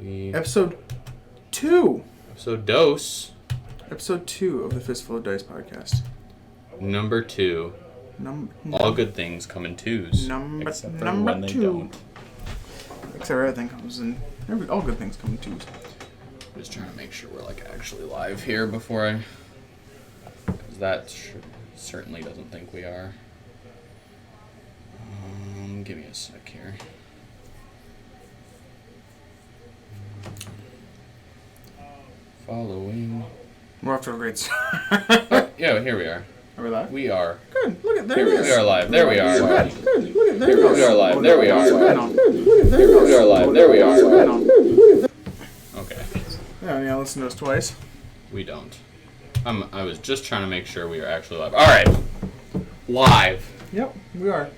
Episode 2. Episode Dose. Episode 2 of the Fistful of Dice podcast. Number 2. All good things come in twos. Number except for when they 2. don't. Except for everything comes in. All good things come in twos. I'm just trying to make sure we're actually live here before I. Because that certainly doesn't think we are. Give me a sec here. Following. We're off to a great start. Yeah, here we are. Are we live? We are. Good. Look at there. Here we are live. There we are. Good. Look at there. We are live. There we are. We are live. There we are. Okay. Yeah, listen to us twice. We don't. I was just trying to make sure we are actually live. All right. Live. Yep, we are.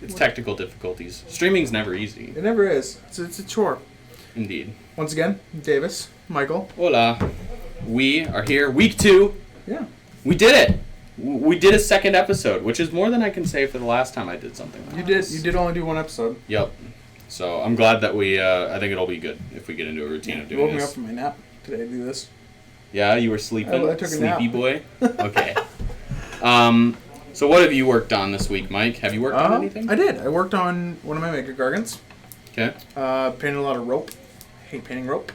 It's technical difficulties. Streaming's never easy. It never is. It's a chore. Indeed. Once again, Davis, Michael. Hola. We are here. Week 2. Yeah. We did it. We did a second episode, which is more than I can say for the last time I did something like this. You did only do one episode. Yep. So I'm glad that we, I think it'll be good if we get into a routine of doing You woke this. me up from my nap today to do this. Yeah, you were sleeping? I took a nap. Sleepy boy? Okay. So what have you worked on this week, Mike? Have you worked on anything? I did. I worked on one of my Maker Gargants. Okay. Painted a lot of rope. Hate painting rope.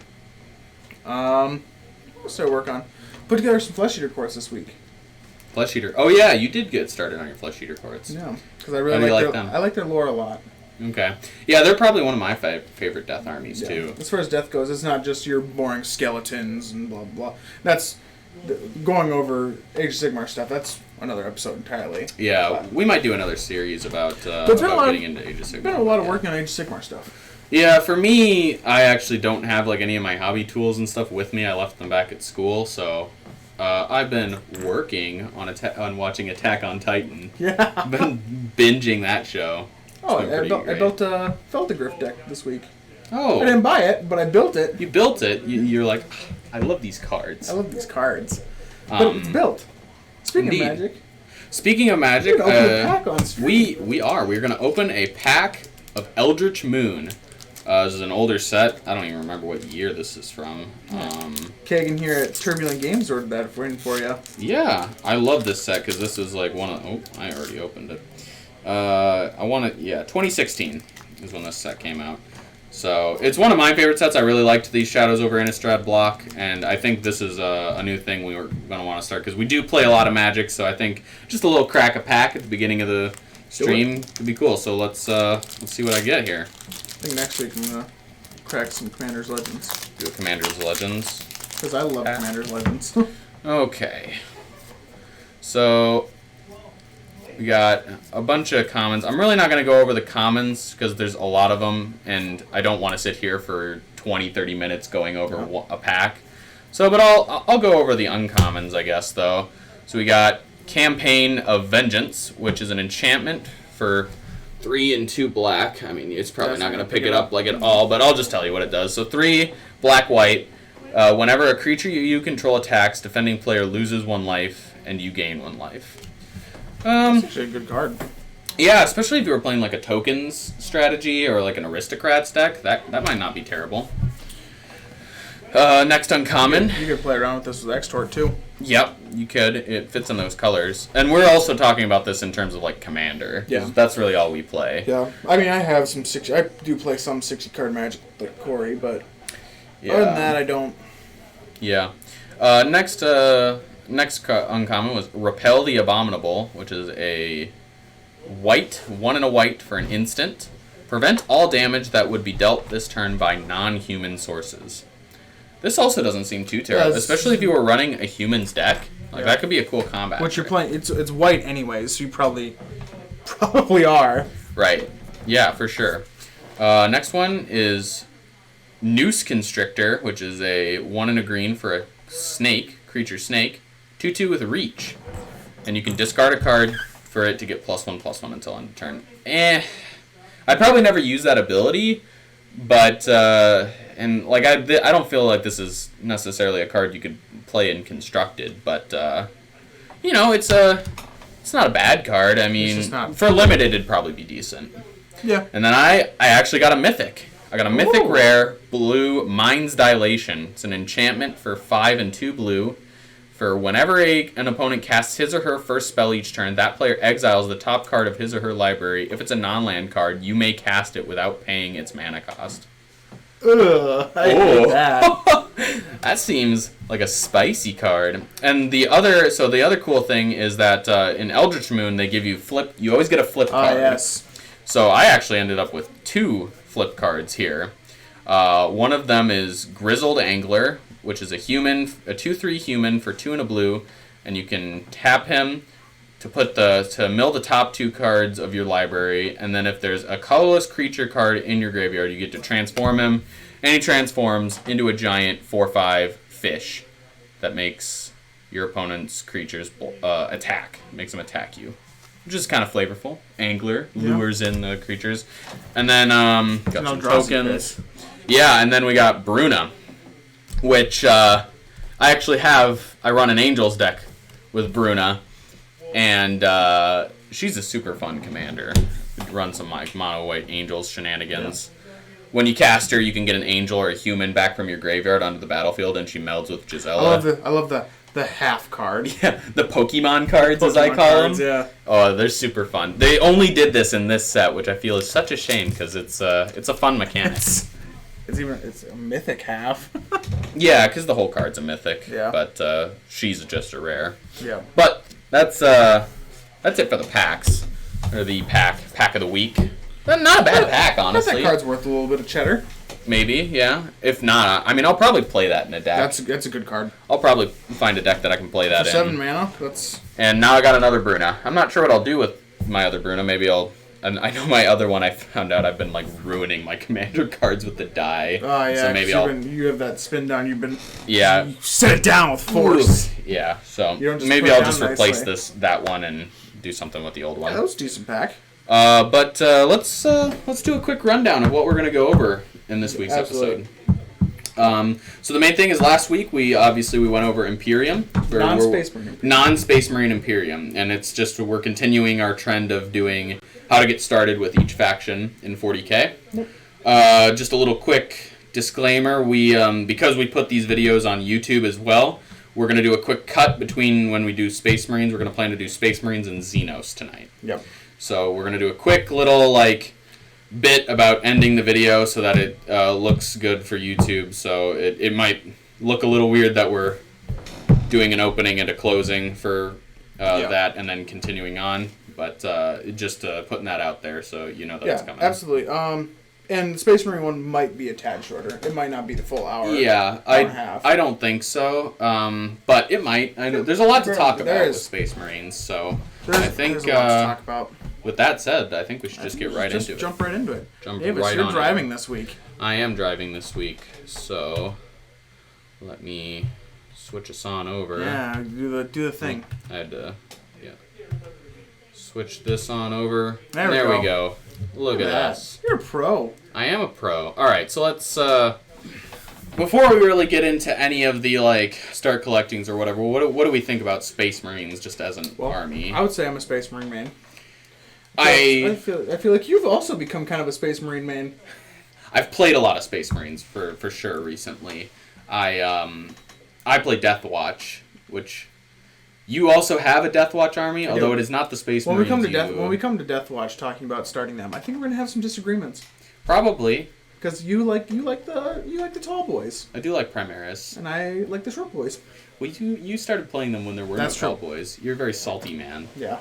What else did I work on? Put together some flesh eater quartz this week. Flesh eater. Oh yeah, you did get started on your flesh eater quartz. Yeah, because I really How do you like like them? I like their lore a lot. Okay. Yeah, they're probably one of my favorite death armies too. As far as death goes, it's not just your boring skeletons and blah blah. That's going over Age of Sigmar stuff. That's another episode entirely. Yeah, we might do another series about getting into Age of Sigmar. There's been a lot of working on Age of Sigmar stuff. Yeah, for me, I actually don't have any of my hobby tools and stuff with me. I left them back at school, so I've been working on watching Attack on Titan. Yeah. I've been binging that show. Oh, I built a Feltegrift deck this week. Oh. I didn't buy it, but I built it. You built it. You're like, I love these cards. I love these cards. But it's built. Speaking Indeed. of Magic. Speaking of Magic, we're gonna open a pack on stream. we are. We're going to open a pack of Eldritch Moon. This is an older set. I don't even remember what year this is from. Kagan here at Turbulent Games ordered that for you. Yeah, I love this set because this is one of... Oh, I already opened it. 2016 is when this set came out. So, it's one of my favorite sets. I really liked these Shadows over Innistrad block, and I think this is a new thing we were going to want to start because we do play a lot of Magic, so I think just a little crack a pack at the beginning of the stream could be cool. So let's see what I get here. I think next week I'm going to crack some Commander's Legends. Do a Commander's Legends. Because I love Commander's Legends. Okay. So, we got a bunch of commons. I'm really not going to go over the commons because there's a lot of them, and I don't want to sit here for 20-30 minutes going over a pack. So, but I'll go over the uncommons, I guess, though. So we got Campaign of Vengeance, which is an enchantment for 3 and 2 black. I mean, it's probably not going to pick it up at all, but I'll just tell you what it does. So 3 black-white. Whenever a creature you control attacks, defending player loses 1 life, and you gain 1 life. That's actually a good card. Yeah, especially if you were playing a tokens strategy or an aristocrats deck, that might not be terrible. Next uncommon. You could play around with this with Extort too. Yep, you could. It fits in those colors. And we're also talking about this in terms of Commander. Yeah. That's really all we play. Yeah. I mean, I have some 60... I do play some 60 card Magic like Corey, but yeah. Other than that, I don't. Yeah. Next uncommon was Repel the Abominable, which is a white, 1 and a white for an instant. Prevent all damage that would be dealt this turn by non-human sources. This also doesn't seem too terrible, especially if you were running a humans deck. That could be a cool combat. What you're playing, it's white anyways, so you probably are. Right. Yeah, for sure. Next one is Noose Constrictor, which is a 1 and a green for a creature snake, 2/2 with reach. And you can discard a card for it to get +1/+1 until end of turn. I'd probably never use that ability, but I don't feel like this is necessarily a card you could play in Constructed, but it's not a bad card. I mean, for limited it'd probably be decent. Yeah. And then I actually got a Mythic. I got a mythic rare, blue, Mind's Dilation. It's an enchantment for 5 and 2 blue. For whenever an opponent casts his or her first spell each turn, that player exiles the top card of his or her library. If it's a non-land card, you may cast it without paying its mana cost. Ugh, I hate that. That seems like a spicy card. And the other cool thing is that in Eldritch Moon they give you flip. You always get a flip card. Yes. So I actually ended up with 2 flip cards here. One of them is Grizzled Angler, which is a 2/3 human for 2 and a blue, and you can tap him to mill the top 2 cards of your library, and then if there's a colorless creature card in your graveyard, you get to transform him, and he transforms into a giant 4/5 fish that makes your opponent's creatures attack. Makes them attack you, which is kind of flavorful. Angler lures in the creatures, and then got some tokens. Yeah, and then we got Bruna, which I run an Angels deck with Bruna. And she's a super fun commander. Run some like mono white Angels shenanigans. Yeah. When you cast her, you can get an angel or a human back from your graveyard onto the battlefield, and she melds with Gisela. I love the half card. Yeah, the Pokemon cards, as I call them. Yeah. Oh, they're super fun. They only did this in this set, which I feel is such a shame because it's a fun mechanic. It's a mythic half. Yeah, because the whole card's a mythic. Yeah. But she's just a rare. Yeah. But that's it for the packs, or the pack of the week. Not a bad pack, honestly. That card's worth a little bit of cheddar. Maybe, yeah. If not, I mean, I'll probably play that in a deck. That's a good card. I'll probably find a deck that I can play that for 7 mana. And now I got another Bruna. I'm not sure what I'll do with my other Bruna. Maybe and I know my other one. I found out I've been like ruining my commander cards with the die. Oh yeah, so maybe you have that spin down. You set it down with force. Yeah, so maybe I'll just replace that one and do something with the old one. Yeah, that was a decent pack. But let's do a quick rundown of what we're gonna go over in this week's episode. So the main thing is last week we went over Imperium. Non-Space Marine Imperium. And it's just we're continuing our trend of doing how to get started with each faction in 40k. Yep. Just a little quick disclaimer, because we put these videos on YouTube as well, we're going to do a quick cut between when we do Space Marines. We're going to plan to do Space Marines and Xenos tonight. Yep. So we're going to do a quick little bit about ending the video so that it looks good for YouTube. So it might look a little weird that we're doing an opening and a closing for that and then continuing on. But just putting that out there so you know that it's coming. Absolutely. And the Space Marine one might be a tad shorter. It might not be the full hour. Yeah, hour and a half. I don't think so. But it might. I know there's a lot to talk about with Space Marines. So I think there's a lot to talk about. With that said, I think we should just get right into it. Jump right into it. Davis, you're driving this week. I am driving this week, so let me switch us on over. Yeah, do the thing. I had to switch this on over. There we go. Look at us. You're a pro. I am a pro. All right, so let's before we really get into any of the start collectings or whatever, what do we think about Space Marines just as an army? I would say I'm a Space Marine man. I feel like you've also become kind of a Space Marine man. I've played a lot of Space Marines for sure recently. I play Death Watch, which you also have a Death Watch army, although it is not the Space Marines. When we come to Death Watch, talking about starting them, I think we're gonna have some disagreements. Probably. Because you like the tall boys. I do like Primaris. And I like the short boys. Well, you started playing them when there were no tall boys. You're a very salty man. Yeah.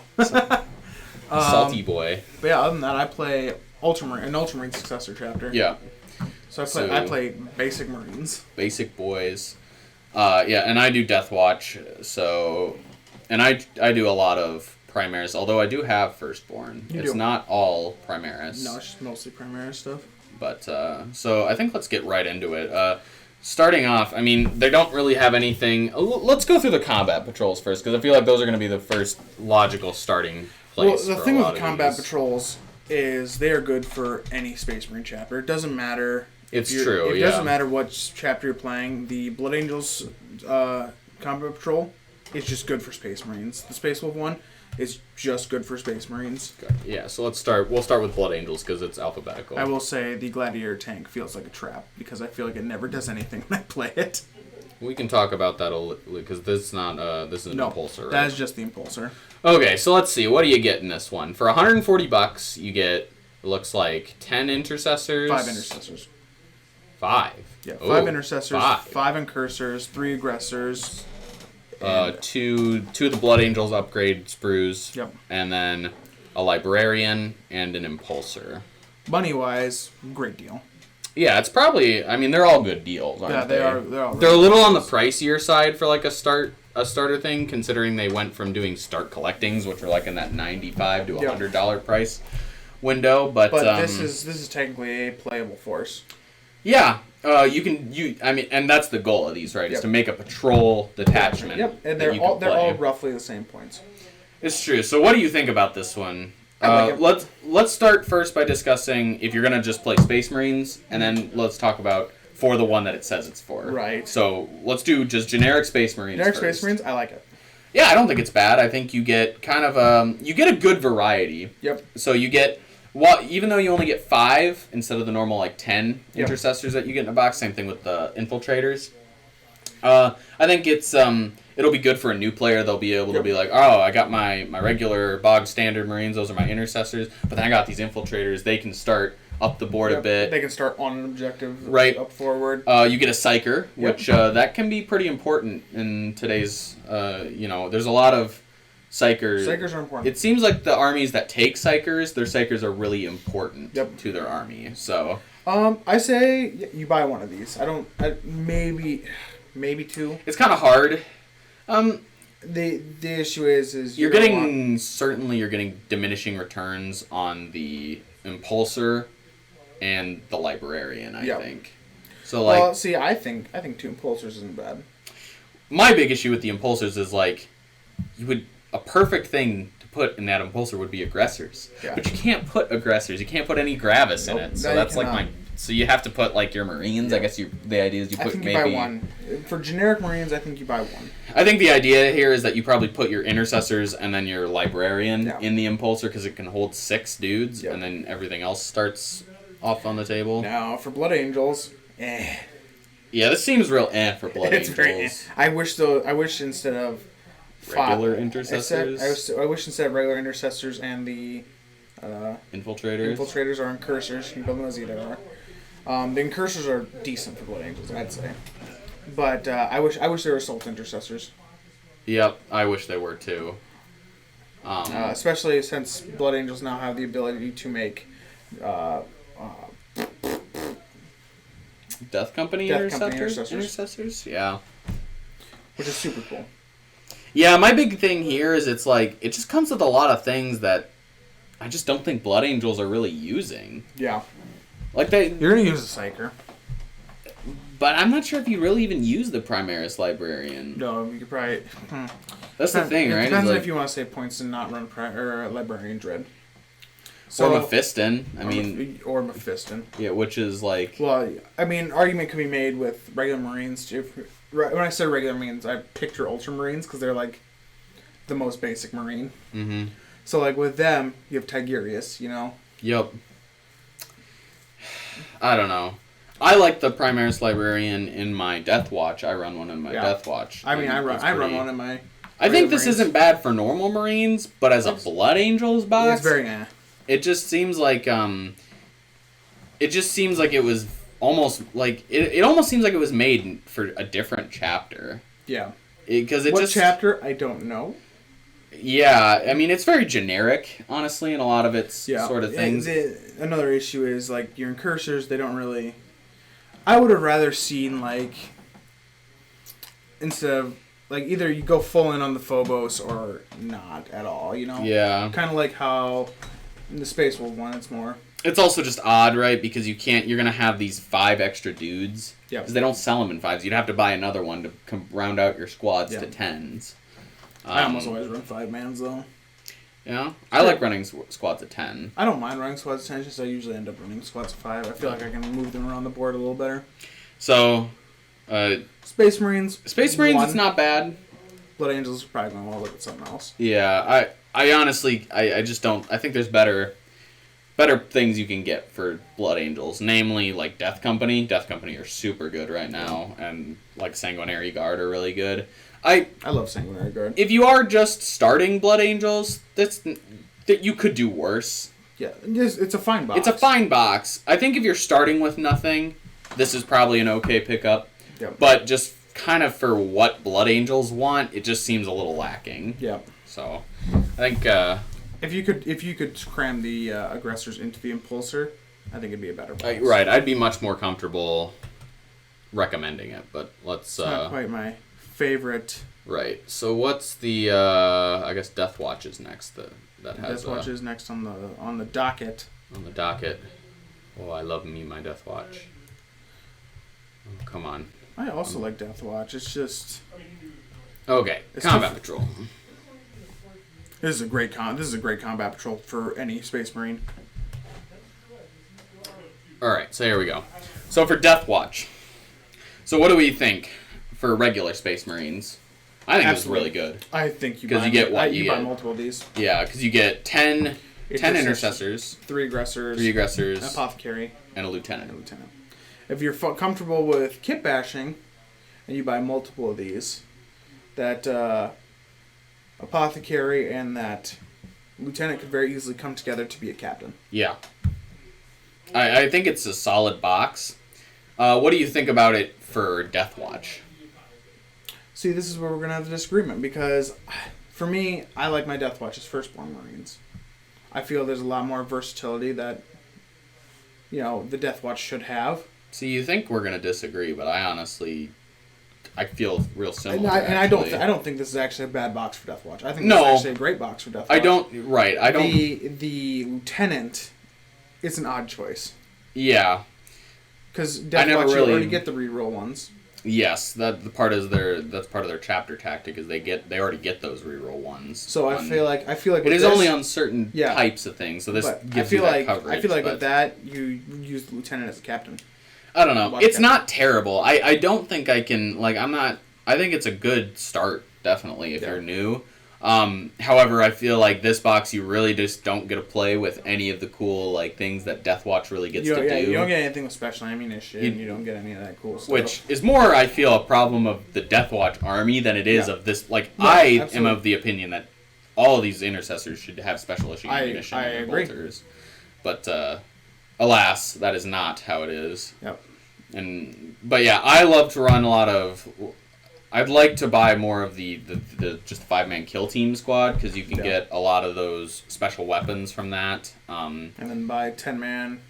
Salty boy. But yeah, other than that, I play an Ultramarine Successor chapter. Yeah. So I play basic Marines. Basic boys. And I do Death Watch. So, and I do a lot of Primaris. Although I do have Firstborn. It's not all Primaris. No, it's just mostly Primaris stuff. But so I think let's get right into it. Starting off, I mean, they don't really have anything. Let's go through the combat patrols first, because I feel like those are going to be the first logical starting place. Well, the thing with combat patrols is they are good for any Space Marine chapter. It doesn't matter. It doesn't matter what chapter you're playing. The Blood Angels combat patrol is just good for Space Marines. The Space Wolf one is just good for Space Marines. Yeah, so we'll start with Blood Angels because it's alphabetical. I will say the Gladiator tank feels like a trap because I feel like it never does anything when I play it. We can talk about that a little because this is an impulsor, right? That is just the impulsor. Okay, so let's see. What do you get in this one? For $140, you get, it looks like 10 intercessors. 5 intercessors. 5. Yeah, 5 intercessors, 5 incursors, 3 aggressors. Two of the Blood Angels upgrade sprues. Yep. And then a librarian and an impulsor. Money wise, great deal. Yeah, it's probably. I mean, they're all good deals, aren't they? They are. They're all. They're a little on the pricier side for like a starter thing, considering they went from doing start collectings, which are like in that $95 to $100 price window. But this is technically a playable force. Yeah, I mean, and that's the goal of these, right? Is to make a patrol detachment. Yep, and they're all roughly the same points. It's true. So, what do you think about this one? Let's start first by discussing if you're gonna just play Space Marines, and then let's talk about for the one that it says it's for. Right. So let's do just generic Space Marines. Generic Space Marines, I like it. Yeah, I don't think it's bad. I think you get kind of you get a good variety. Yep. So you get even though you only get 5 instead of the normal like 10 intercessors that you get in a box. Same thing with the infiltrators. I think it's it'll be good for a new player. They'll be able to be like, oh, I got my regular bog standard Marines. Those are my intercessors. But then I got these infiltrators. They can start up the board a bit. They can start on an objective. Right. Up forward. You get a psyker, which that can be pretty important in today's. There's a lot of psychers. Psychers are important. It seems like the armies that take psychers, their psychers are really important to their army. So. I say you buy one of these. Maybe 2. It's kind of hard. The issue is you're getting diminishing returns on the impulsor and the librarian. I think. So I think 2 impulsors isn't bad. My big issue with the impulsors is a perfect thing to put in that impulsor would be aggressors, but you can't put aggressors. You can't put any gravis in it. So that's So you have to put your Marines. I guess the idea is you put maybe. You buy one. For generic Marines, I think you buy one. I think the idea here is that you probably put your intercessors and then your librarian in the impulsor because it can hold 6 dudes, and then everything else starts off on the table. Now for Blood Angels, Yeah, this seems real for Blood Angels. Very. I wish instead of regular intercessors. I wish instead of regular intercessors and the infiltrators or incursors. You can build them as either or. The incursors are decent for Blood Angels, I'd say. But I wish they were assault intercessors. Yep, I wish they were too. Especially since Blood Angels now have the ability to make Death Company intercessors. Yeah, which is super cool. Yeah, my big thing here is it just comes with a lot of things that I just don't think Blood Angels are really using. Yeah. You're gonna use a psyker, but I'm not sure if you really even use the Primaris Librarian. No, you could probably. That's the thing, right? It depends on if you want to save points and not run Librarian Dread. Or Mephiston. Or Mephiston. Yeah, which is Well, argument could be made with regular Marines too. When I say regular Marines, I picture Ultramarines because they're the most basic Marine. Mm-hmm. So with them, you have Tigurius. Yep. I don't know. I like the Primaris Librarian in my Death Watch. I run one in my Death Watch. I run one in my. I think this isn't bad for normal Marines, but as a Blood Angels box, it's very. It just seems like it was almost it almost seems like it was made for a different chapter. Yeah. What chapter? I don't know. Yeah, it's very generic, honestly, in a lot of its sort of things. Another issue is your incursors. They don't really. I would have rather seen instead of either you go full in on the Phobos or not at all. Yeah. Kind of like how in the Space Wolf one, it's more. It's also just odd, right? Because you're gonna have these 5 extra dudes. Yeah. Because they don't sell them in 5s. You'd have to buy another one to round out your squads to 10s. I almost always run 5-mans though. Yeah, I like running squads of 10. I don't mind running squads of 10, just I usually end up running squads of 5. I feel like I can move them around the board a little better. So, Space Marines. It's not bad. Blood Angels are probably going to want to look at something else. Yeah, I honestly, I just don't. I think there's better things you can get for Blood Angels, namely like Death Company. Death Company are super good right now, and like Sanguinary Guard are really good. I love Sanguinary Guard. If you are just starting Blood Angels, that you could do worse. Yeah, it's a fine box. It's a fine box. I think if you're starting with nothing, this is probably an okay pickup. Yep. But just kind of for what Blood Angels want, it just seems a little lacking. Yep. So, I think if you could cram the aggressors into the impulsor, I think it'd be a better box. Right, I'd be much more comfortable recommending it. But let's. It's not quite my favorite. Right. So what's the? I guess Death Watch is next. That has Death Watch is next on the docket. On the docket. Oh, I love me my Death Watch. Oh, come on. I also like Death Watch. It's just okay. Combat Patrol. This is a great combat patrol for any Space Marine. All right. So here we go. So for Death Watch. So what do we think for regular Space Marines? I think it's really good. I think you buy multiple of these. Yeah, because you get 10 intercessors, 3 aggressors, an apothecary, and a lieutenant. If you're comfortable with kit bashing, and you buy multiple of these, that apothecary and that lieutenant could very easily come together to be a captain. Yeah, I think it's a solid box. What do you think about it for Death Watch? See, this is where we're going to have the disagreement, because for me, I like my Death Watch as Firstborn Marines. I feel there's a lot more versatility that, the Death Watch should have. See, you think we're going to disagree, but I feel real similar. And I don't think this is actually a bad box for Death Watch. I think this is actually a great box for Death Watch. The lieutenant is an odd choice. Yeah. Because Death Watch, you already get the reroll ones. Yes, that's part of their chapter tactic is they already get those reroll ones. So I feel like it is only on certain types of things. So this gives you that coverage. I feel like with that you use the lieutenant as a captain. I don't know. It's not terrible. I don't think I can I think it's a good start definitely if you're new. However, I feel like this box you really just don't get to play with any of the cool things that Death Watch really gets to do. You don't get anything with special ammunition. You don't get any of that cool stuff. Which is more, I feel, a problem of the Death Watch army than it is of this. I am of the opinion that all of these intercessors should have special issue ammunition and bolters. But alas, that is not how it is. Yep. But yeah, I love to run a lot of. I'd like to buy more of the just 5-man kill team squad because you can get a lot of those special weapons from that. And then buy 10-man.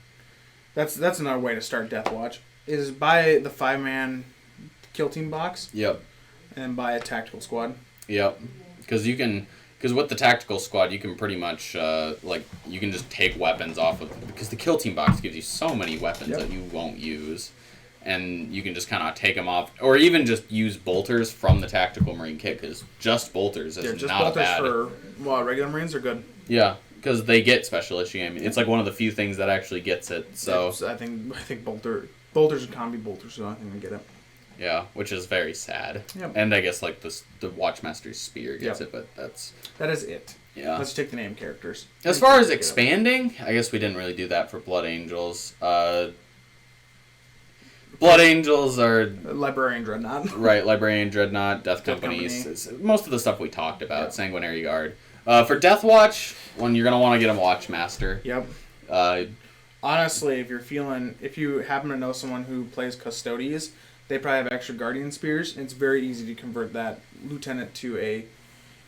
That's another way to start Death Watch. Is buy the 5-man kill team box. Yep. And then buy a tactical squad. Yep. Because with the tactical squad you can pretty much you can just take weapons off of because the kill team box gives you so many weapons that you won't use. And you can just kind of take them off, or even just use bolters from the Tactical Marine kit, because just bolters is not bad. For regular Marines are good. Yeah, because they get special issue ammunition. It's one of the few things that actually gets it. So I think bolters and combi bolters are the only thing that get it. Yeah, which is very sad. Yep. And I guess the Watchmaster's spear gets it, but that is it. Yeah. Let's take the name characters. As far as expanding, I guess we didn't really do that for Blood Angels. Blood Angels are... Librarian Dreadnought. Right, Librarian Dreadnought, Death Companies. Most of the stuff we talked about, Sanguinary Guard. For Death Watch, you're going to want to get a Watchmaster. Yep. Honestly, if you happen to know someone who plays Custodes, they probably have extra Guardian Spears, and it's very easy to convert that Lieutenant to a...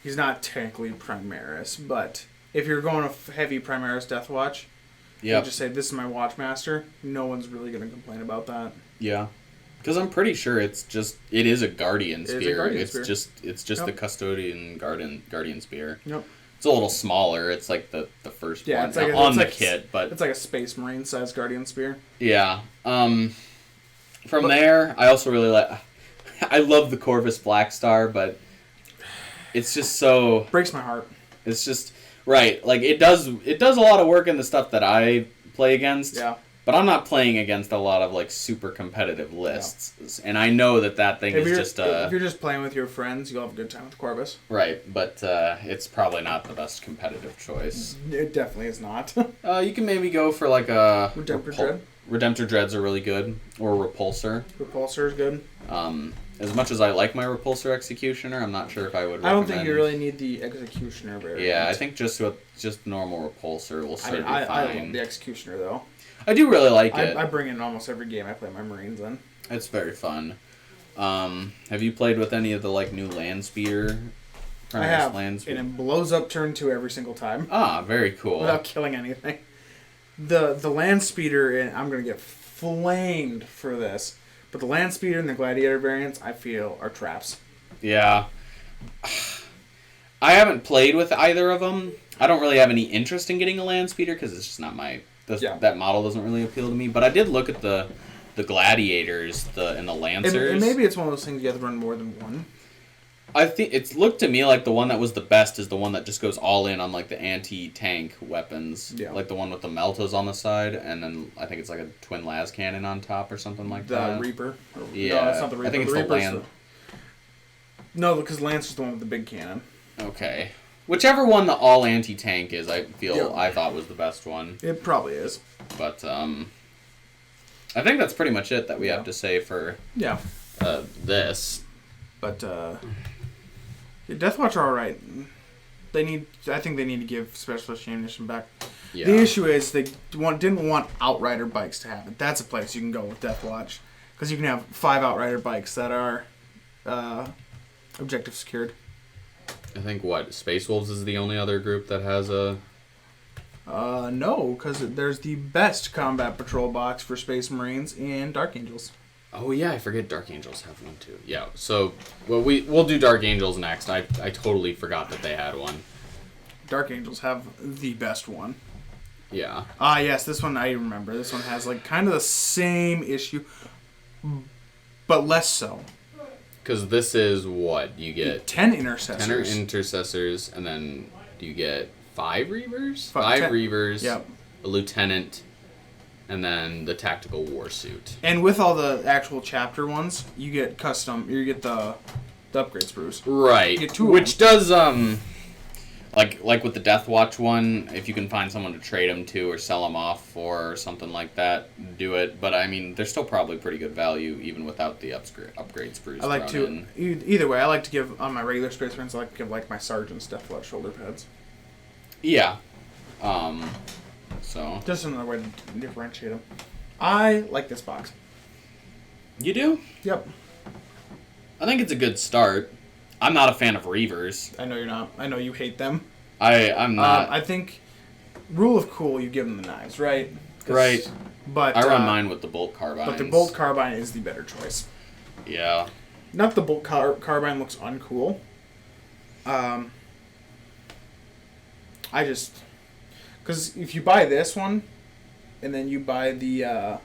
He's not technically Primaris, but if you're going a heavy Primaris Death Watch... You just say, this is my Watchmaster. No one's really going to complain about that. Yeah. Because I'm pretty sure it is a Guardian Spear. It's just the Custodian Guardian Spear. Yep. It's a little smaller. It's the first one on the kit, but... It's like a Space Marine size Guardian Spear. Yeah. There, I also really like... I love the Corvus Blackstar, but it's just so... Breaks my heart. It's just... Right, it does a lot of work in the stuff that I play against. Yeah. But I'm not playing against a lot of like super competitive lists, and I know that thing is just if you're just playing with your friends, you'll have a good time with Corvus. right. But it's probably not the best competitive choice. It definitely is not. You can maybe go for like a Redemptor Dread. Redemptor Dreads are really good, or Repulsor. Repulsor is good. As much as I like my Repulsor Executioner, I'm not sure if I would recommend... I don't think you really need the Executioner variant. Yeah, I think just normal Repulsor will serve you fine. I love the Executioner, though. I do really like it. I bring it in almost every game I play my Marines in. It's very fun. Have you played with any of the like new Land Speeder? I have, and it blows up turn 2 every single time. Ah, very cool. Without killing anything. The Land Speeder, and I'm going to get flamed for this, but the Land Speeder and the Gladiator variants, I feel, are traps. Yeah. I haven't played with either of them. I don't really have any interest in getting a Land Speeder because it's just not my... That model doesn't really appeal to me. But I did look at the Gladiators and the Lancers. And maybe it's one of those things you have to run more than one. I think it's looked to me like the one that was the best is the one that just goes all in on like the anti-tank weapons. Yeah. Like the one with the Meltas on the side, and then I think it's like a twin las cannon on top or something like that. The Reaper. Yeah. No, it's not the Reaper. I think it's the Lance. No, because Lance is the one with the big cannon. Okay. Whichever one the all anti-tank is, I thought was the best one. It probably is. But I think that's pretty much it that we have to say for this. But Deathwatch are alright. I think they need to give Specialist Ammunition back. Yeah. The issue is they didn't want Outrider bikes to have it. That's a place you can go with Deathwatch. Because you can have 5 Outrider bikes that are objective secured. I think, Space Wolves is the only other group that has a... No, because there's the best combat patrol box for Space Marines in Dark Angels. Oh, yeah, I forget Dark Angels have one, too. Yeah, so, we'll do Dark Angels next. I totally forgot that they had one. Dark Angels have the best one. Yeah. Yes, this one I remember. This one has, like, kind of the same issue, but less so. Because this is what? You get 10 intercessors. 10 intercessors, and then do you get 5 Reavers? 10. Reavers, yep. A lieutenant, and then the tactical war suit. And with all the actual chapter ones, you get the upgrade sprues. Right. You get 2 which does, like with the Deathwatch one, if you can find someone to trade them to or sell them off for or something like that, do it. But I mean, they're still probably pretty good value even without the upgrade sprues. I like to either way. I like to give on my regular Space Marines. I like to give like my sergeants Deathwatch shoulder pads. Yeah. So just another way to differentiate them. I like this box. You do? Yep. I think it's a good start. I'm not a fan of Reavers. I know you're not. I know you hate them. I'm not. I think rule of cool, you give them the knives, right? Right. But I run mine with the bolt carbine. But the bolt carbine is the better choice. Yeah. Not the bolt carbine looks uncool. Because if you buy this one, and then you buy the,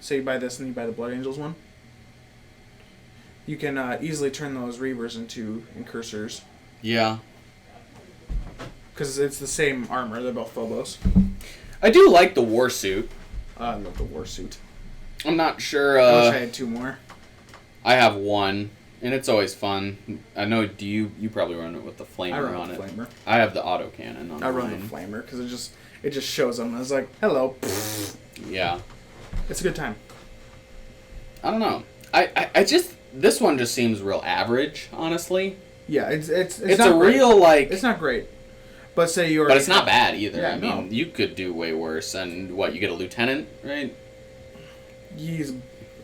say you buy this and you buy the Blood Angels one, you can easily turn those Reavers into incursors. Yeah. Because it's the same armor. They're both Phobos. I do like the war suit. I love the war suit. I'm not sure. I wish I had 2 more. I have 1, and it's always fun. I know. Do you probably run it with the flamer on it? Flamer. I have the autocannon on it. I run the flamer because it just shows them. It's like, hello. Yeah. It's a good time. I don't know. I just this one just seems real average, honestly. Yeah, it's not a great. Real like. It's not great. But say you're. But it's not bad either. Yeah, I mean, you could do way worse. And you get a lieutenant, right? He's,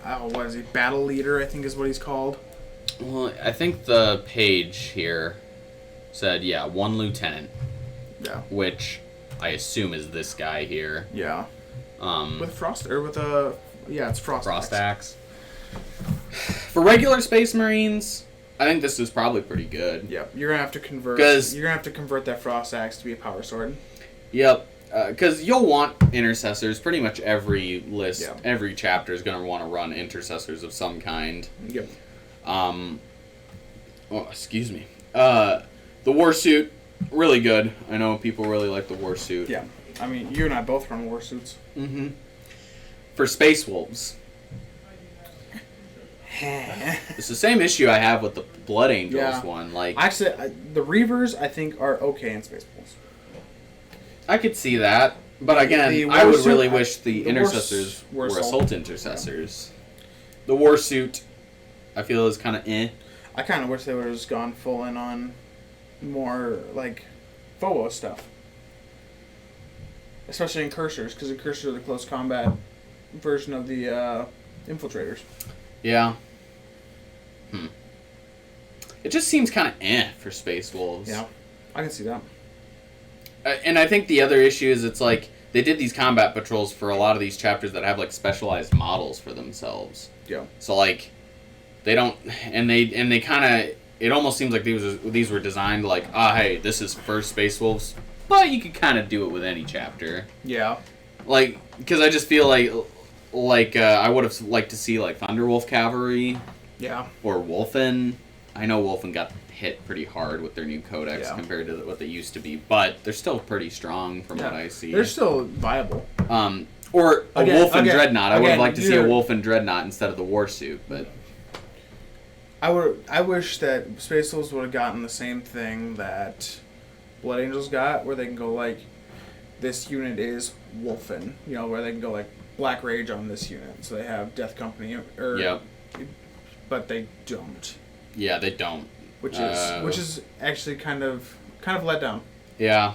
what is he? Battle leader, I think is what he's called. Well, I think the page here said 1 lieutenant. Yeah. Which I assume is this guy here. Yeah. With it's Frost Axe. For regular Space Marines, I think this is probably pretty good. Yep, you're gonna have to convert. You're gonna have to convert that Frost Axe to be a power sword. Yep, because you'll want intercessors. Pretty much every list, every chapter is gonna want to run intercessors of some kind. Yep. Excuse me. The war suit, really good. I know people really like the war suit. Yeah, I mean you and I both run war suits. Mm-hmm. for Space Wolves. It's the same issue I have with the Blood Angels one. Like, actually, the Reavers I think are okay in Space Wolves. I could see that, but again, I would really wish the Intercessors were Assault Intercessors. The Warsuit, I feel, is kind of eh. I kind of wish they would have just gone full in on more like FOA stuff, especially in Cursors, because the Cursors are the close combat version of the Infiltrators. Yeah. It just seems kind of eh for Space Wolves. Yeah, I can see that. And I think the other issue is it's like they did these combat patrols for a lot of these chapters that have like specialized models for themselves. Yeah. So like they don't, and they kind of, it almost seems like these were designed like, hey, this is for Space Wolves, but you could kind of do it with any chapter. Yeah. Like, because I just feel like I would have liked to see like Thunderwolf Cavalry. Yeah. Or Wolfen. I know Wolfen got hit pretty hard with their new codex compared to what they used to be, but they're still pretty strong from what I see. They're still viable. Or a Wolfen Dreadnought. I would have liked to see a Wolfen Dreadnought instead of the Warsuit, but I wish that Space Wolves would have gotten the same thing that Blood Angels got, where they can go like, this unit is Wolfen, where they can go like Black Rage on this unit, so they have Death Company, but they don't. Yeah, they don't. Which is actually kind of let down. Yeah.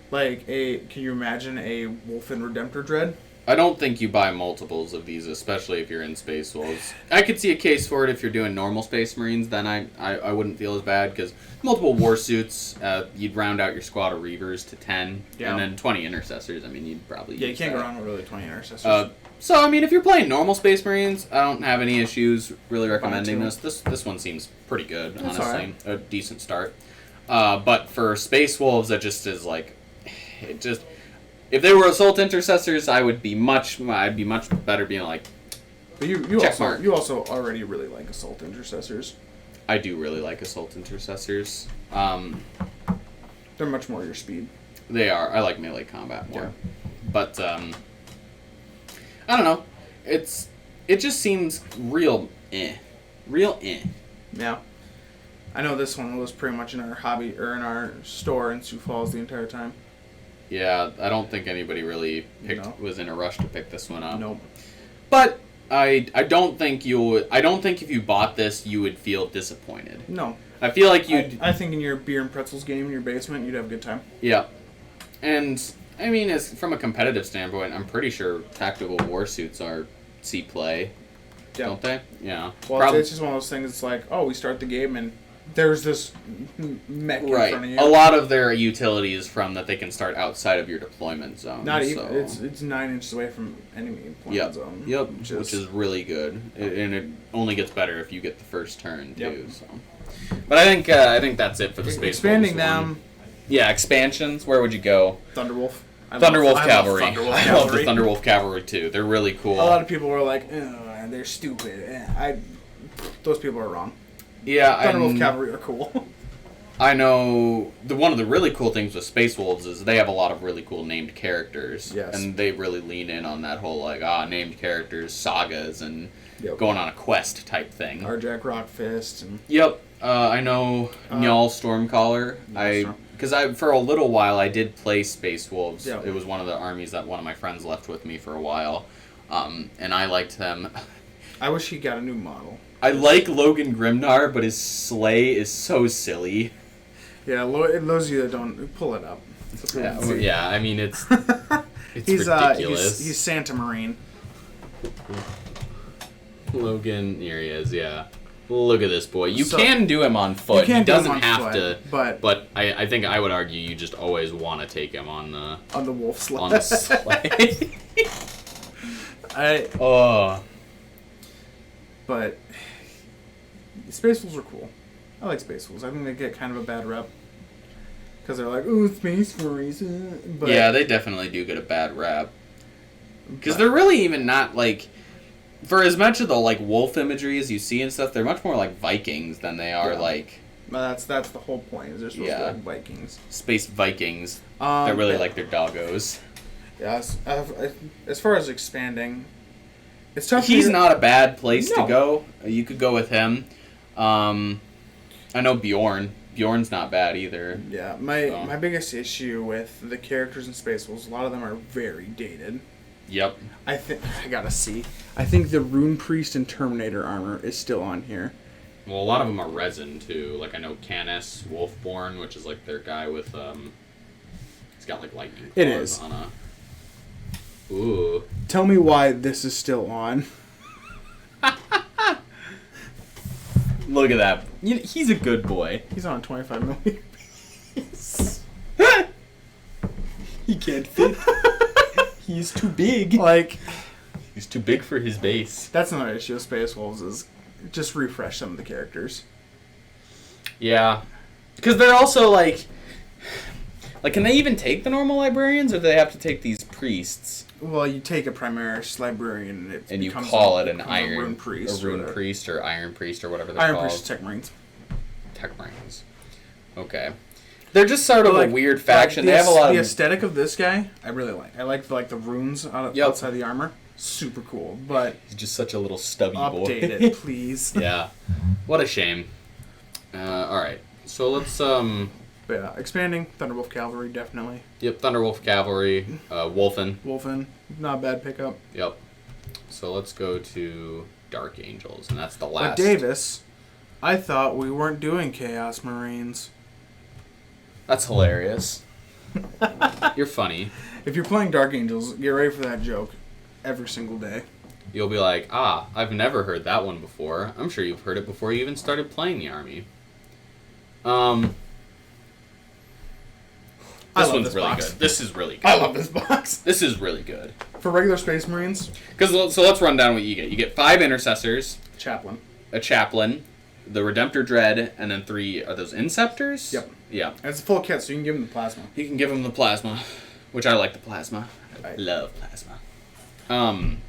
Like can you imagine a Wolfen Redemptor Dread? I don't think you buy multiples of these, especially if you're in Space Wolves. I could see a case for it if you're doing normal Space Marines, then I wouldn't feel as bad, because multiple Warsuits, you'd round out your squad of Reavers to 10, and then 20 Intercessors. I mean, you'd probably you can't go wrong with really 20 Intercessors. So, I mean, if you're playing normal Space Marines, I don't have any issues really recommending this. This one seems pretty good, honestly. Right. A decent start. But for Space Wolves, it just is like... If they were Assault Intercessors, I'd be much better being like... But you also already really like Assault Intercessors. I do really like Assault Intercessors. They're much more your speed. They are. I like melee combat more. Yeah. But, I don't know. It just seems real eh. Real eh. Yeah. I know this one was pretty much in our hobby, or in our store in Sioux Falls the entire time. Yeah, I don't think anybody really was in a rush to pick this one up. Nope. But I don't think if you bought this you would feel disappointed. No. I feel like you'd... I think in your beer and pretzels game in your basement, you'd have a good time. Yeah. And, I mean, from a competitive standpoint, I'm pretty sure tactical warsuits are C-play. Yeah. Don't they? Yeah. Well, it's just one of those things, it's like, we start the game and there's this mech in front of you. A lot of their utility is from that they can start outside of your deployment zone. Not even. It's 9 inches away from enemy deployment zone. Yep. Which is really good, and it only gets better if you get the first turn too. So, but I think that's it for the Space expanding Wolves them. One. Yeah, expansions. Where would you go? Thunderwolf. Thunderwolf Cavalry. I love the Thunderwolf Cavalry too. They're really cool. A lot of people were like, they're stupid. Those people are wrong. Yeah, Thunderwolf Cavalry are cool. I know one of the really cool things with Space Wolves is they have a lot of really cool named characters. Yes. And they really lean in on that whole named characters, sagas, and Yep. going on a quest type thing. Arjack Rockfist. And Yep. I know Njal Stormcaller. Because for a little while I did play Space Wolves. Yep. It was one of the armies that one of my friends left with me for a while. And I liked them. I wish he got a new model. I like Logan Grimnar, but his sleigh is so silly. Yeah, those of you that don't, pull it up. Yeah, I mean, it's he's ridiculous. He's Santa Marine. Logan, here he is, yeah. Look at this boy. You can do him on foot. He doesn't have to. But I think I would argue you just always want to take him on the wolf sleigh. On the sleigh. But Space Wolves are cool. I like Space Wolves. I think they get kind of a bad rep. Because they're like, ooh, Space Marines. But yeah, they definitely do get a bad rap. Because they're really even not, like... For as much of the, wolf imagery as you see and stuff, they're much more like Vikings than they are, Well, that's the whole point, is they're supposed to be like Vikings. Space Vikings. They're really like their doggos. Yeah, as far as expanding, It's tough. He's not a bad place to No. go. You could go with him. I know Bjorn. Bjorn's not bad either. Yeah, my biggest issue with the characters in Space Wolves, a lot of them are very dated. Yep. I gotta see. I think the Rune Priest and Terminator armor is still on here. Well, a lot of them are resin too. Like I know Canis Wolfborn, which is like their guy with he's got like lightning claws It is. on a. Ooh. Tell me why this is still on. Look at that. He's a good boy. He's on a 25 millimeter. He can't fit. He's too big. Like, He's too big for his base. that's another issue of Space Wolves is just refresh some of the characters. Yeah. Because they're also like, can they even take the normal librarians, or do they have to take these priests? Well, you take a Primaris librarian and You becomes call it an becomes iron a Rune Priest. a rune priest or iron priest or whatever they're Iron called. Priest Tech Marines. Tech Marines. Okay. They're just sort of a weird faction. They have a lot the of aesthetic of this guy. I really like. I like the runes outside the armor. Super cool, but He's just such a little stubby update boy. it, please. Yeah. What a shame. All right. So let's But yeah, expanding Thunderwolf Cavalry definitely. Yep, Thunderwolf Cavalry, Wolfen. Wolfen, not a bad pickup. Yep. So let's go to Dark Angels, and that's the last. But Davis, I thought we weren't doing Chaos Marines. That's hilarious. You're funny. If you're playing Dark Angels, get ready for that joke every single day. You'll be like, I've never heard that one before. I'm sure you've heard it before you even started playing the army. I This love one's this really box. good. This is really good. I love this box. This is really good. For regular Space Marines, So let's run down what you get. You get 5 intercessors, Chaplain. a chaplain, the Redemptor Dread, and then 3 are those Inceptors? Yep. Yeah. And it's a full kit, so you can give them the plasma. You can give him the plasma, which I like the plasma. I Right. love plasma.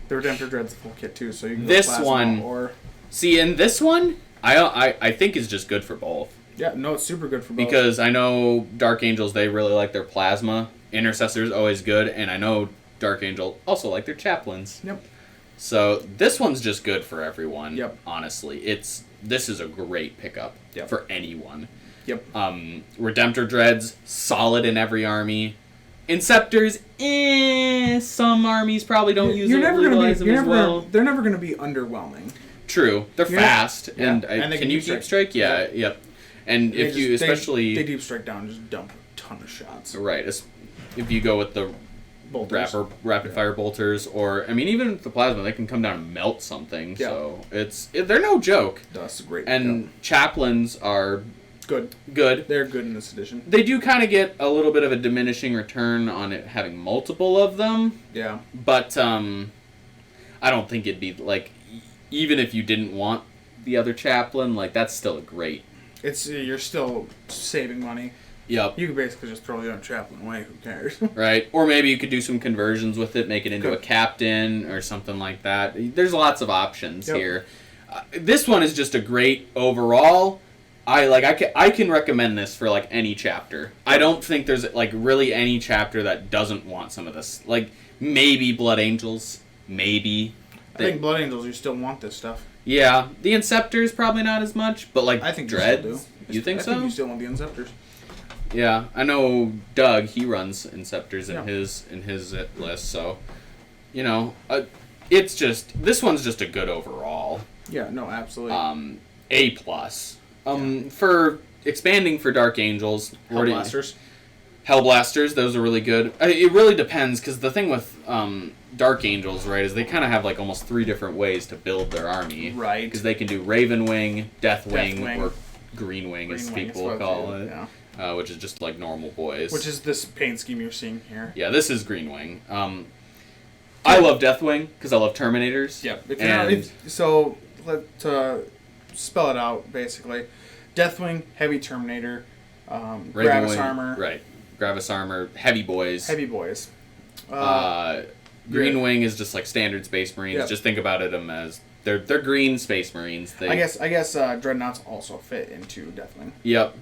The Redemptor Dread's a full kit too, so you can This go plasma one- or See, in this one, I think is just good for both. yeah, no, it's super good for both. Because I know Dark Angels, they really like their plasma. Intercessors, always good. And I know Dark Angel also like their chaplains. Yep. So this one's just good for everyone. Yep. Honestly, this is a great pickup Yep. for anyone. Yep. Redemptor Dreads, solid in every army. Inceptors, some armies probably don't use You're them, never gonna utilize be. them You're as never well. gonna, they're never gonna be underwhelming. True, they're You're- fast, yeah, and, and they can can you deep deep strike. strike? Yeah, yep. And if you especially they deep strike down, just dump a ton of shots. right, if you go with the Bolters. rapid fire bolters, or I mean even with the plasma, they can come down and melt something. Yeah. So they're no joke. That's great. And chaplains are good. good. They're good in this edition. They do kind of get a little bit of a diminishing return on it having multiple of them, Yeah. but I don't think it'd be like even if you didn't want the other chaplain, like that's still a great. It's you're still saving money. Yep. You could basically just throw the other chaplain away. Who cares? Right, or maybe you could do some conversions with it, make it into Good. a captain or something like that. There's lots of options Yep. here. This one is just a great overall. I can recommend this for like any chapter. I don't think there's like really any chapter that doesn't want some of this. Like maybe Blood Angels, maybe. I think Blood Angels, you still want this stuff. Yeah, the Inceptors probably not as much, but like I think Dreads. you still do. You think I so? think you still want the Inceptors. Yeah, I know Doug. He runs Inceptors in Yeah. his list, so you know, it's just this one's just a good overall. Yeah. No. Absolutely. A plus. For expanding for Dark Angels, Hellblasters. Hellblasters, those are really good. It really depends because the thing with Dark Angels, right, is they kind of have like almost 3 different ways to build their army. Right. Because they can do Raven Wing, Death Wing, Deathwing. or Green Wing, as Green Wing, people that's what call I do, it. yeah. Which is just like normal boys. Which is this paint scheme you're seeing here. Yeah, this is Green Wing. I love Deathwing because I love Terminators. Yep. And So let's spell it out basically. Deathwing, heavy Terminator, Raven Gravis Wing, armor, right? Gravis armor, heavy boys. heavy boys. Green yeah. Wing is just like standard Space Marines. Yep. Just think about them as they're green Space Marines. I guess Dreadnoughts also fit into Deathwing. Yep.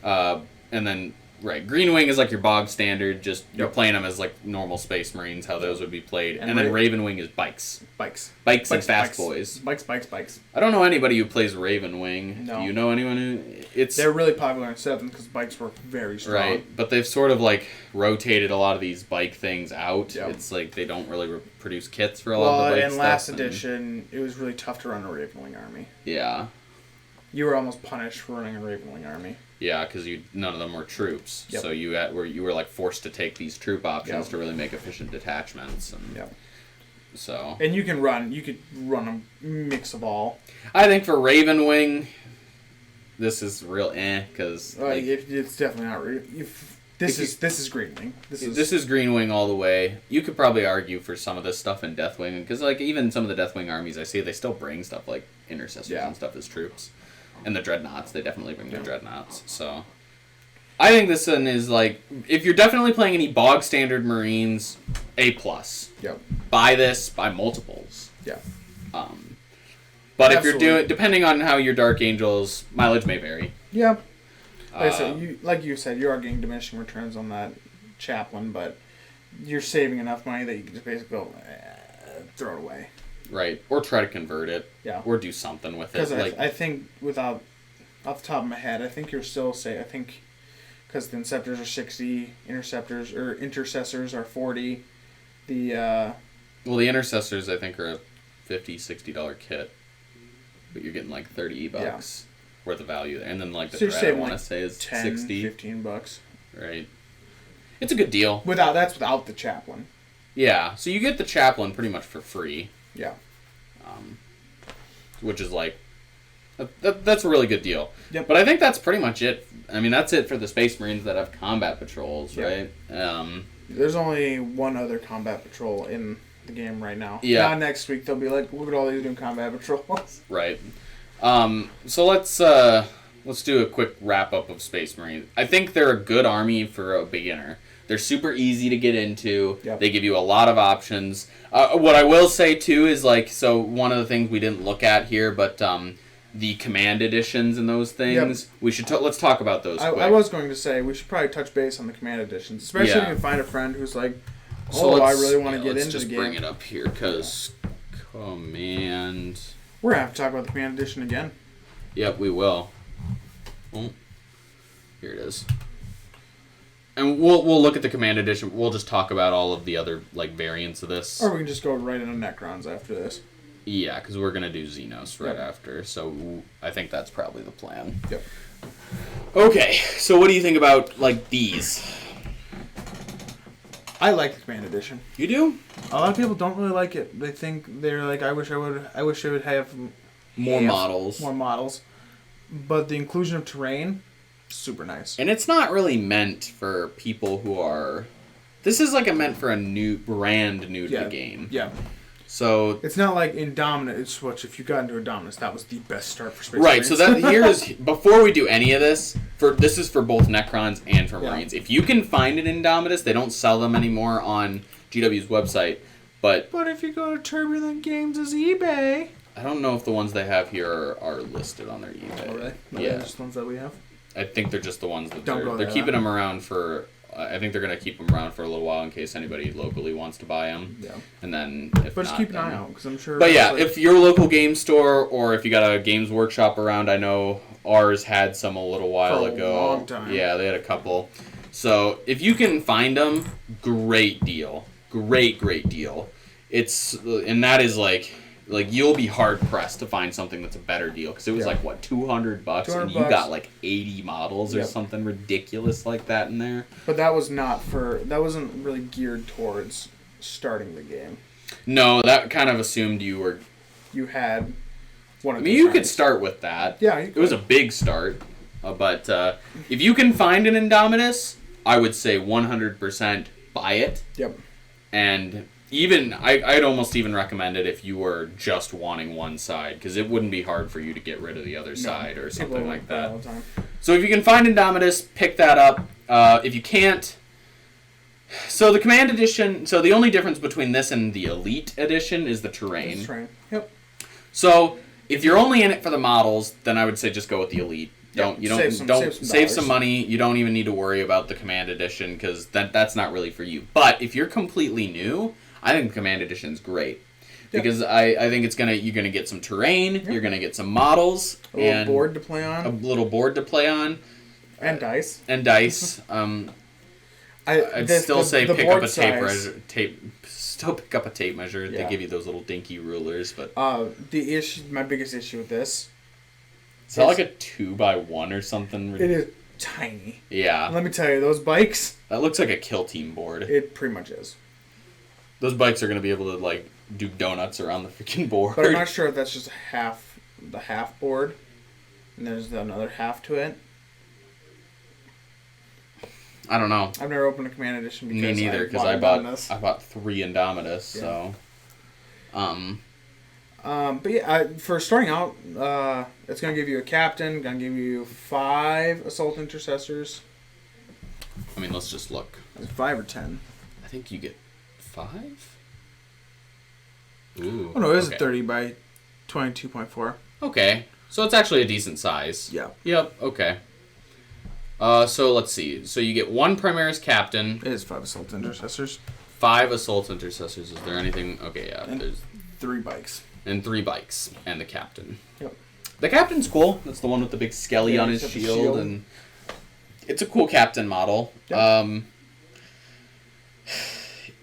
And then Right. Green Wing is like your bog standard, just you're Yep. playing them as like normal Space Marines, how those would be played. And And then Raven Wing is bikes. Bikes. Bikes and fast boys. Bikes. I don't know anybody who plays Raven Wing. No. Do you know anyone who... They're really popular in 7th because bikes were very strong. Right, but they've sort of like rotated a lot of these bike things out. Yep. It's like they don't really produce kits for a lot of the bike in last stuff, edition, it was really tough to run a Ravenwing army. Yeah. You were almost punished for running a Ravenwing army. Yeah, because none of them were troops, Yep. so you were like forced to take these troop options Yep. to really make efficient detachments, and Yep. so. And you could run a mix of all. I think for Raven Wing, this is real because It's definitely not. This is Green Wing. This is Green Wing all the way. You could probably argue for some of this stuff in Deathwing, because like even some of the Deathwing armies I see, they still bring stuff like Intercessors and stuff as troops. And the Dreadnoughts, they definitely bring their Dreadnoughts. So I think this one is like, if you're definitely playing any bog standard Marines, A+. Yep. Buy this, buy multiples. Yeah. But Absolutely. if you're doing, depending on how your Dark Angels, mileage may vary. Yeah. Like you said, you are getting diminishing returns on that chaplain, but you're saving enough money that you can just basically go, throw it away. Right. Or try to convert it. Yeah. Or do something with it. Because I think off the top of my head, I think you're still because the Inceptors are 60, Intercessors are 40. The Intercessors, I think, are a $50, $60 kit. But you're getting like $30 worth of value there. And then like the Dread, I want to say, is 10, $60. $15. Right. It's a good deal. That's without the chaplain. Yeah. So you get the chaplain pretty much for free. Yeah. Which is like, that's a really good deal. Yep. But I think that's pretty much it. I mean, that's it for the Space Marines that have combat patrols, right? There's only one other combat patrol in the game right now. Yeah. Not next week. They'll be like, look at all these new combat patrols. Right. So let's do a quick wrap up of Space Marines. I think they're a good army for a beginner. They're super easy to get into. Yep. They give you a lot of options. What I will say too is so one of the things we didn't look at here, but the command editions and those things. Yep. We should let's talk about those. I was going to say we should probably touch base on the command editions, especially if you can find a friend who's like, I really want to get into the game. Let's just bring it up here because command. We're gonna have to talk about the command edition again. Yep, we will. Oh, here it is. And we'll look at the command edition. We'll just talk about all of the other variants of this. Or we can just go right into Necrons after this. Yeah, because we're gonna do Xenos right after. So I think that's probably the plan. Yep. Okay, so what do you think about these? I like the command edition. You do? A lot of people don't really like it. They think they're like, I wish I would have more models. More models. But the inclusion of terrain, super nice. And it's not really meant for people who are... This is meant for brand new to the game. Yeah. So it's not like Indominus, which if you got into Indominus, that was the best start for Space Right, Marines. so that here's before we do any of this, this is for both Necrons and for Marines. If you can find an Indominus, they don't sell them anymore on GW's website, but if you go to Turbulent Games' eBay, I don't know if the ones they have here are listed on their eBay. Oh, really? No, Yeah, they're just the ones that we have. I think they're just the ones that Don't they're keeping them around for. I think they're going to keep them around for a little while in case anybody locally wants to buy them. Yeah. And then, if But just not, keep an then- eye out, because I'm sure... But yeah, if your local game store or if you got a Games Workshop around, I know ours had some a little while For a ago. long time. Yeah, they had a couple. So if you can find them, great deal. Great deal. And that is you'll be hard pressed to find something that's a better deal because it was $200 and you got 80 models or something ridiculous like that in there. But that wasn't really geared towards starting the game. No, that kind of assumed you had one of you could start with that. Yeah, it was a big start. But if you can find an Indominus, I would say 100% buy it. Yep. And even I'd almost even recommend it if you were just wanting one side, because it wouldn't be hard for you to get rid of the other side or something like that. All the time. So if you can find Indominus, pick that up. If you can't, so the Command Edition. So the only difference between this and the Elite Edition is the terrain. Yep. So if you're only in it for the models, then I would say just go with the Elite. Save some money. You don't even need to worry about the Command Edition because that's not really for you. But if you're completely new, I think the Command Edition is great because I think you're gonna get some terrain. You're gonna get some models. A little board to play on. A little board to play on. And dice. I'd still say pick up a tape measure. Still pick up a tape measure. Yeah. They give you those little dinky rulers, but my biggest issue with this. Is that like a 2x1 or something? It is tiny. Yeah. And let me tell you, those bikes. That looks like a Kill Team board. It pretty much is. Those bikes are going to be able to like do donuts around the freaking board. But I'm not sure if that's just the half board, and there's another half to it. I don't know. I've never opened a Command Edition because me neither. Because I bought 3 Indomitus. Yeah. So, but yeah, for starting out, it's gonna give you a captain. Gonna give you 5 assault intercessors. I mean, let's just look. 5 or 10. I think you get 5. Ooh. Oh no, it is a 30 by 22.4. Okay, so it's actually a decent size. Yeah. Yep. Okay. So let's see. So you get 1 Primaris Captain. It is 5 assault intercessors. 5 assault intercessors. Is there anything? Okay, yeah. And there's 3 bikes. And 3 bikes and the captain. Yep. The captain's cool. That's the one with the big skelly on his shield, and it's a cool captain model. Yep.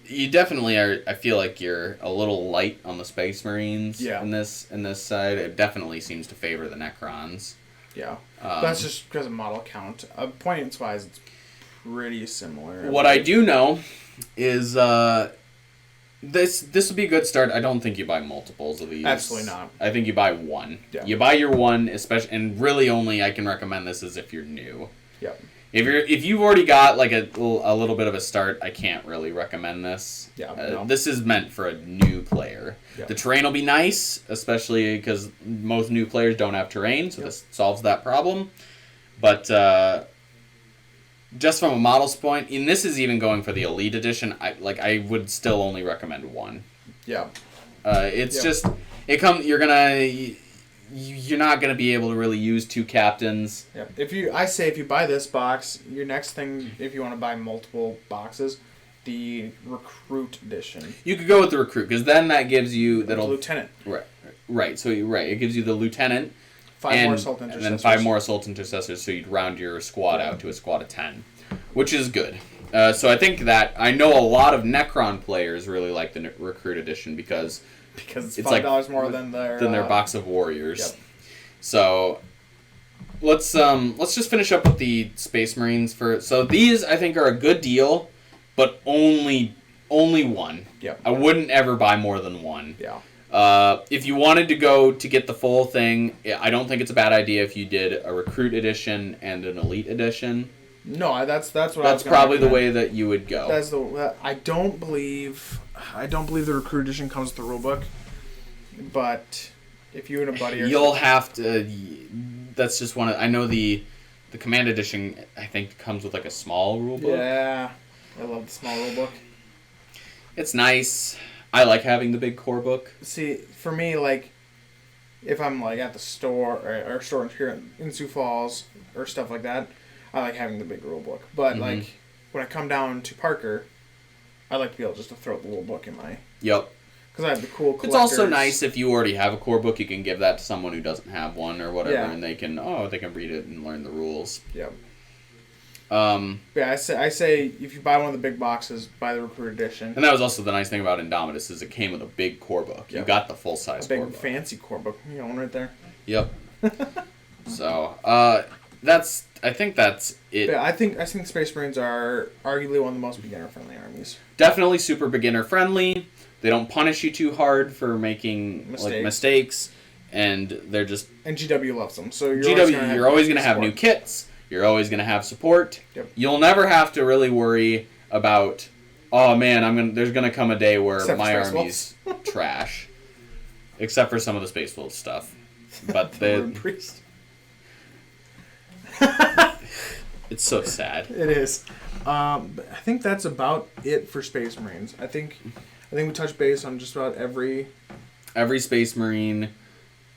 You definitely are. I feel like you're a little light on the Space Marines. Yeah. In this side, it definitely seems to favor the Necrons. Yeah. That's just because of model count. Points wise, it's pretty similar. What I do know is this would be a good start. I don't think you buy multiples of these. Absolutely not. I think you buy 1. Yeah. You buy your 1, especially, and really only I can recommend this is if you're new. Yep. If you've already got like a little bit of a start, I can't really recommend this. Yeah. No. This is meant for a new player. Yep. The terrain will be nice, especially because most new players don't have terrain, so this solves that problem. But just from a model's point, and this is even going for the Elite Edition, I would still only recommend 1. Yeah. It's just you're not gonna be able to really use 2 captains. Yeah. If you buy this box, your next thing, if you want to buy multiple boxes, the Recruit Edition. You could go with the Recruit because then that gives you Lieutenant. Right. So it gives you the Lieutenant. 5 more assault intercessors. And then 5 more assault intercessors, so you'd round your squad out to a squad of 10, which is good. So I think that I know a lot of Necron players really like the Recruit Edition because it's $5 more than their box of warriors. Yep. So let's just finish up with the Space Marines so these I think are a good deal, but only 1. Yep. I wouldn't ever buy more than 1. Yeah. If you wanted to go to get the full thing, I don't think it's a bad idea if you did a Recruit Edition and an Elite Edition. No, that's what I was That's probably the way that you would go. I don't believe the Recruit Edition comes with the rulebook, but if you and a buddy you'll have to. That's just one. I know the Command Edition I think comes with like a small rulebook. Yeah, I love the small rulebook. It's nice. I like having the big core book. See, for me, like, if I'm like at the store or store here in Sioux Falls or stuff like that, I like having the big rule book. But like when I come down to Parker, I like to be able just to throw the little book in my. Yep. Because I have the cool collectors. It's also nice if you already have a core book, you can give that to someone who doesn't have one or whatever, and they can read it and learn the rules. Yep. I say if you buy one of the big boxes, buy the Recruit Edition. And that was also the nice thing about Indomitus is it came with a big core book. Yep. You got the full size core book. Big fancy core book. You got one right there. Yep. So I think that's it. Yeah, I think Space Marines are arguably one of the most beginner friendly armies. Definitely super beginner friendly. They don't punish you too hard for making mistakes, and they're just. And GW loves them. So you're always going to have new kits. You're always going to have support. Yep. You'll never have to really worry about, oh man, there's going to come a day where my army's trash. Except for some of the Space Wolf stuff. But the priest. It's so sad. It is. I think that's about it for Space Marines. I think we touched base on just about every Space Marine.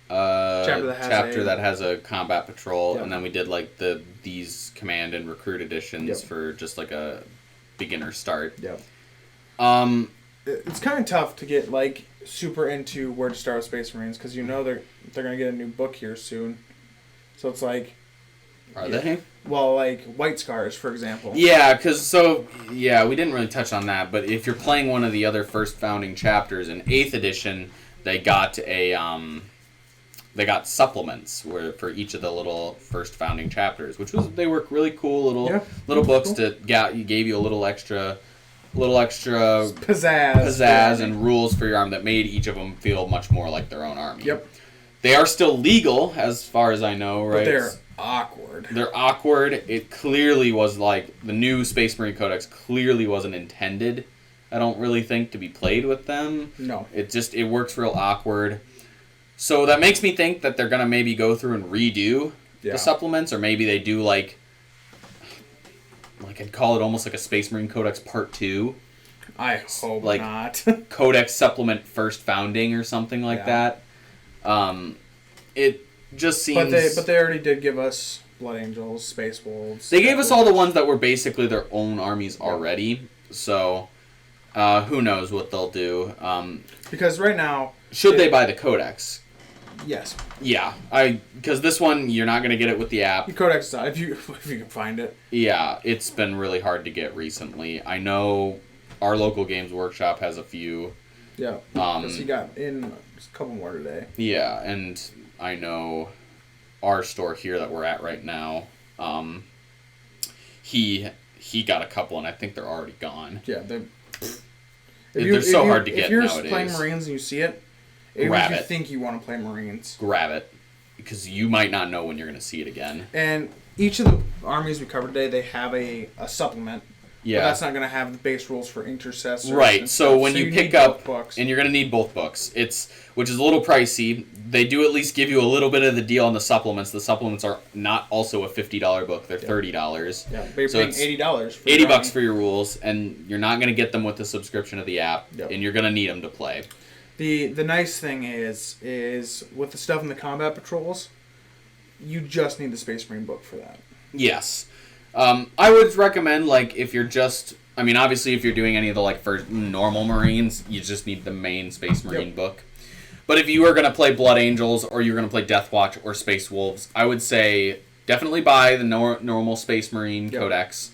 chapter that has a combat patrol, Yep. and then we did like these command and recruit editions Yep. for just like a beginner start. Yep. Um, It's kind of tough to get like super into where to start with Space Marines because they're gonna get a new book here soon, so it's like. are they? Well, like White Scars, for example. Yeah, we didn't really touch on that, but if you're playing one of the other first founding chapters in 8th edition, they got supplements for each of the little first founding chapters, they were really cool little books cool. gave you a little extra pizzazz and rules for your army that made each of them feel much more like their own army. Yep. They are still legal, as far as I know, right? But they're awkward. They're awkward. It clearly was like the new Space Marine Codex clearly wasn't intended, I don't really think, to be played with them. No. It works real awkward. So that makes me think that they're going to maybe go through and redo the supplements, or maybe they do like I'd call it almost like a Space Marine Codex Part 2. I hope not. Codex Supplement First Founding or something like that. It just seems... But they already did give us Blood Angels, Space Wolves. They gave us all the ones that were basically their own armies already. So, who knows what they'll do. Because right now... Should they buy the Codex? Yes. Yeah. Because this one, you're not going to get it with the app. The Codex, if you can find it. Yeah, it's been really hard to get recently. I know our local Games Workshop has a few. Yeah. Because he got in a couple more today. Yeah, and I know our store here that we're at right now, he got a couple, and I think they're already gone. Yeah, they're so hard to get nowadays. If you're playing Marines and you see it, grab if it. you think you want to play Marines. Grab it, because you might not know when you're going to see it again. And each of the armies we covered today, they have a supplement. Yeah. But that's not going to have the base rules for intercessors. Right. So when you pick up, books. And you're going to need both books, which is a little pricey. They do at least give you a little bit of the deal on the supplements. The supplements are not also a $50 book; they're $30. Yeah, but you're paying $80. For $80 for your rules, and you're not going to get them with the subscription of the app, and you're going to need them to play. The nice thing is with the stuff in the combat patrols, you just need the Space Marine book for that. Yes. I would recommend, if you're just... I mean, obviously, if you're doing any of the, first normal Marines, you just need the main Space Marine book. But if you are going to play Blood Angels, or you're going to play Death Watch, or Space Wolves, I would say definitely buy the normal Space Marine Codex.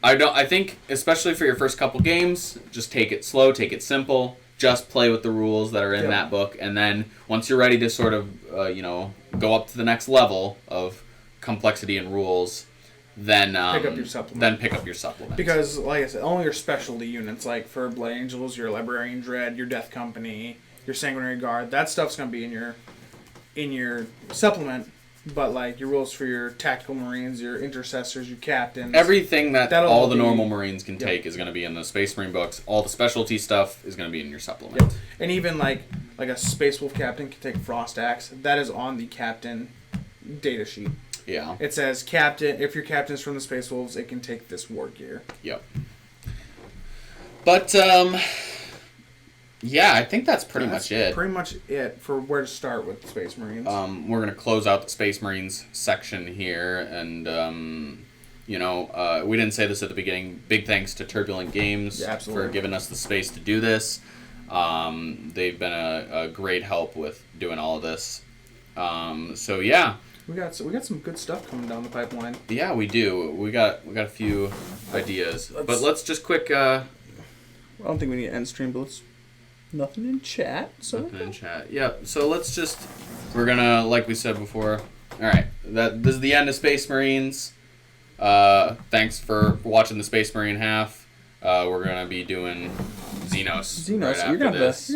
I think, especially for your first couple games, just take it slow, take it simple. Just play with the rules that are in that book. And then, once you're ready to sort of, go up to the next level of complexity and rules... Then pick up your supplement. Because, like I said, only your specialty units, like for Blood Angels, your Librarian Dread, your Death Company, your Sanguinary Guard, that stuff's going to be in your supplement. But your rules for your Tactical Marines, your Intercessors, your Captains, everything that all the normal Marines can take is going to be in the Space Marine books. All the specialty stuff is going to be in your supplement. Yep. And even like a Space Wolf Captain can take Frost Axe. That is on the Captain data sheet. Yeah. It says Captain. If your captain's from the Space Wolves, it can take this war gear. Yep. But yeah, I think that's pretty much it. Pretty much it for where to start with Space Marines. We're gonna close out the Space Marines section here, and we didn't say this at the beginning. Big thanks to Turbulent Games for giving us the space to do this. They've been a great help with doing all of this. So yeah. We got some good stuff coming down the pipeline. Yeah, we do. We got a few ideas. But let's just quick... I don't think we need to end stream, but nothing in chat. So nothing in chat. Yeah, so let's just... We're going to, like we said before... Alright, this is the end of Space Marines. Thanks for watching the Space Marine half. We're going to be doing Xenos. Right, you're going to